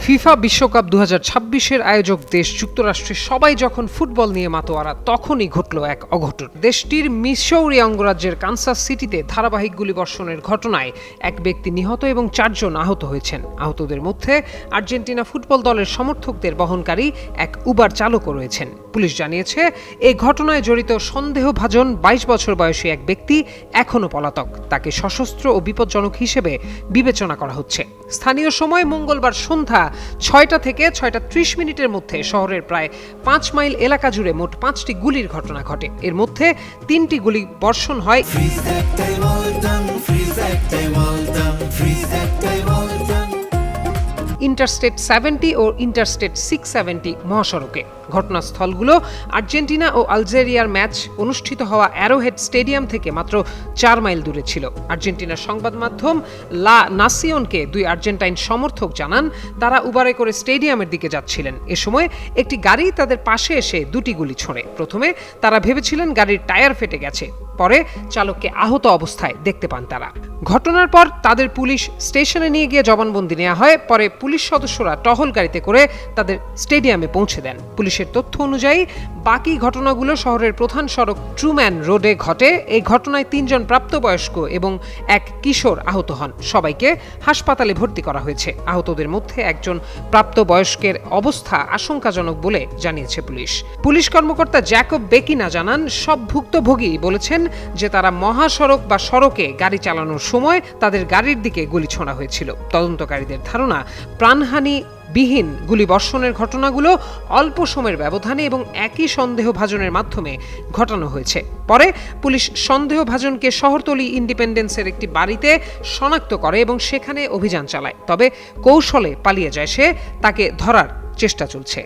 FIFA বিশ্বকাপ 2026-এর আয়োজক দেশ যুক্তরাষ্ট্রে সবাই যখন ফুটবল নিয়ে মাতোয়ারা, তখনই ঘটল এক অঘটন। দেশটির মিসৌরি অঙ্গরাজ্যের কানসাস সিটিতে ধারাবাহিক গুলিবর্ষণের ঘটনায় এক ব্যক্তি নিহত এবং 4 জন আহত হয়েছেন। আহতদের মধ্যে আর্জেন্টিনা ফুটবল দলের সমর্থকদের বহনকারী এক উবার চালকও রয়েছেন। পুলিশ জানিয়েছে, এই ঘটনায় জড়িত সন্দেহভাজন 22 বছর বয়সী এক ব্যক্তি এখনও পলাতক। তাকে সশস্ত্র ও বিপজ্জনক হিসেবে বিবেচনা করা হচ্ছে। স্থানীয় সময় মঙ্গলবার সন্ধ্যা 6টা থেকে 6টা 30 মিনিটের মধ্যে শহরের প্রায় 5 মাইল এলাকা জুড়ে মোট 5টি গুলির ঘটনা ঘটে। এর মধ্যে 3টি গুলি বর্ষণ হয় ইন্টারস্টেট 70 ও ইন্টারস্টেট 670 মহাসড়কে। ঘটনাস্থলগুলো আর্জেন্টিনা ও আলজেরিয়ার ম্যাচ অনুষ্ঠিত হওয়া অ্যারোহেড স্টেডিয়াম থেকে মাত্র 4 মাইল দূরে ছিল। আর্জেন্টিনার সংবাদ মাধ্যম লা নাসিওনকে 2 আর্জেন্টাইন সমর্থক জানান, তারা উবারে করে স্টেডিয়ামের দিকে যাচ্ছিলেন। এ সময় একটি গাড়ি তাদের পাশে এসে 2টি গুলি ছোড়ে। প্রথমে তারা ভেবেছিলেন গাড়ির টায়ার ফেটে গেছে, পরে চালককে আহত অবস্থায় দেখতে পান তারা। ঘটনার পর তাদের পুলিশ স্টেশনে নিয়ে গিয়ে জবানবন্দি নেওয়া হয়। পরে পুলিশ সদস্যরা টহল গাড়িতে করে তাদের স্টেডিয়ামে পৌঁছে দেন। পুলিশের তথ্য অনুযায়ী বাকি ঘটনাগুলো শহরের প্রধান সড়ক ট্রুম্যান রোডে ঘটে। এই ঘটনায় 3 জন প্রাপ্তবয়স্ক এবং এক কিশোর আহত হন। সবাইকে হাসপাতালে ভর্তি করা হয়েছে। আহতদের মধ্যে একজন প্রাপ্তবয়স্কের অবস্থা আশঙ্কাজনক বলে জানিয়েছে পুলিশ। পুলিশ কর্মকর্তা জ্যাকব বেকিনা জানান, সব ভুক্তভোগী বলেছেন যে তারা মহাসড়ক বা সড়কে গাড়ি চালানোর সময় তাদের গাড়ির দিকে গুলি ছোড়া হয়েছিল। তদন্তকারীদের ধারণা, প্রাণহানি বিহীন গুলিবর্ষণের ঘটনাগুলো অল্প সময়ের ব্যবধানে এবং একই সন্দেহভাজনের মাধ্যমে ঘটানো হয়েছে। পরে পুলিশ সন্দেহভাজনকে শহরতলি ইন্ডিপেন্ডেন্সের একটি বাড়িতে শনাক্ত করে এবং সেখানে অভিযান চালায়। তবে কৌশলে পালিয়ে যায় সে, তাকে ধরার চেষ্টা চলছে।